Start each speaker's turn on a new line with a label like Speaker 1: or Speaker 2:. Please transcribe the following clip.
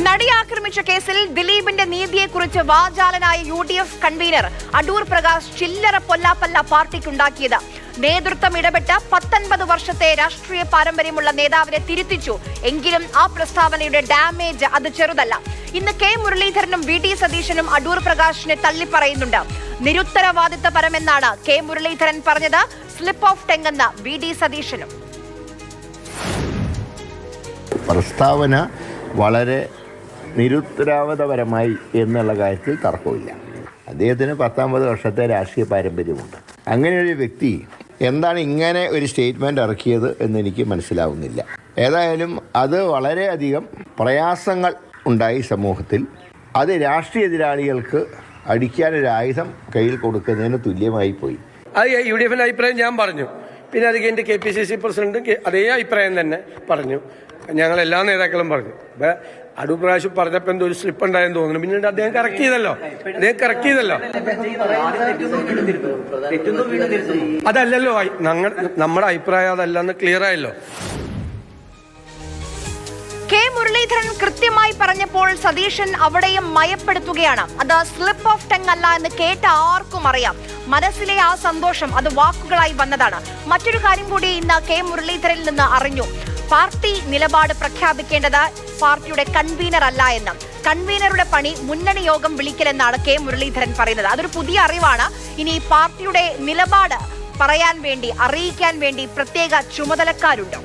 Speaker 1: നടി ആക്രമിച്ച കേസിൽ ദിലീപിന്റെ നീതിയെക്കുറിച്ച് വാചാലനായ UDF കൺവീനർ അടൂർ പ്രകാശ് ചില്ലറ പൊല്ലാപ്പല്ല പാർട്ടിക്കുണ്ടാക്കിയത്. നേതൃത്വം ഇടപെട്ട് 19 വർഷത്തെ രാഷ്ട്രീയ പാരമ്പര്യമുള്ള നേതാവിനെ തിരുത്തിച്ചു. എങ്കിലും ആ പ്രസ്താവനയുടെ ഡാമേജ് അത് ചെറുതല്ല. ഇന്ന് കെ മുരളീധരനും VD സതീശനും അടൂർ പ്രകാശിനെ തള്ളിപ്പറയുന്നുണ്ട്. നിരുത്തരവാദിത്തപരമെന്നാണ് കെ മുരളീധരൻ പറഞ്ഞത്. സ്ലിപ്പ് ഓഫ് ടങ് എന്ന VD സതീശനും.
Speaker 2: പ്രസ്താവന വളരെ നിരുത്തരവാദപരമായി എന്നുള്ള കാര്യത്തിൽ തർക്കമില്ല. അദ്ദേഹത്തിന് 19 വർഷത്തെ രാഷ്ട്രീയ പാരമ്പര്യമുണ്ട്. അങ്ങനെയൊരു വ്യക്തി എന്താണ് ഇങ്ങനെ ഒരു സ്റ്റേറ്റ്മെൻറ്റ് ഇറക്കിയത് എന്നെനിക്ക് മനസ്സിലാവുന്നില്ല. ഏതായാലും അത് വളരെയധികം പ്രയാസങ്ങൾ ഉണ്ടായി സമൂഹത്തിൽ. അത് രാഷ്ട്രീയ എതിരാളികൾക്ക് അടിക്കാനൊരു ആയുധം കയ്യിൽ കൊടുക്കുന്നതിന് തുല്യമായി പോയി.
Speaker 3: അത് UDF അഭിപ്രായം ഞാൻ പറഞ്ഞു. പിന്നെ അത് കഴിഞ്ഞിട്ട് KPCC പ്രസിഡന്റ് അതേ അഭിപ്രായം തന്നെ പറഞ്ഞു. ഞങ്ങൾ എല്ലാ നേതാക്കളും പറഞ്ഞു. അടൂർ പ്രകാശ് പറഞ്ഞപ്പോൾ എന്തോ ഒരു സ്ലിപ്പ് ഉണ്ടായെന്ന് തോന്നുന്നു. പിന്നീട് അദ്ദേഹം കറക്റ്റ് ചെയ്തല്ലോ. അതല്ലല്ലോ നമ്മുടെ അഭിപ്രായം അതല്ലെന്ന് ക്ലിയർ ആയല്ലോ.
Speaker 1: കെ മുരളീധരൻ കൃത്യമായി പറഞ്ഞപ്പോൾ സതീശൻ അവിടെയും മയപ്പെടുത്തുകയാണ്. അത് സ്ലിപ്പ് ഓഫ് ടങ് അല്ല എന്ന് കേട്ട ആർക്കും അറിയാം. മനസ്സിലെ ആ സന്തോഷം അത് വാക്കുകളായി വന്നതാണ്. മറ്റൊരു കാര്യം കൂടി ഇന്ന് കെ മുരളീധരനിൽ നിന്ന് അറിഞ്ഞു. പാർട്ടി നിലപാട് പ്രഖ്യാപിക്കേണ്ടത് പാർട്ടിയുടെ കൺവീനർ അല്ല എന്ന്. കൺവീനറുടെ പണി മുന്നണി യോഗം വിളിക്കലെന്നാണ് കെ മുരളീധരൻ പറയുന്നത്. അതൊരു പുതിയ അറിവാണ്. ഇനി പാർട്ടിയുടെ നിലപാട് പറയാൻ വേണ്ടി, അറിയിക്കാൻ വേണ്ടി പ്രത്യേക ചുമതലക്കാരുണ്ട്.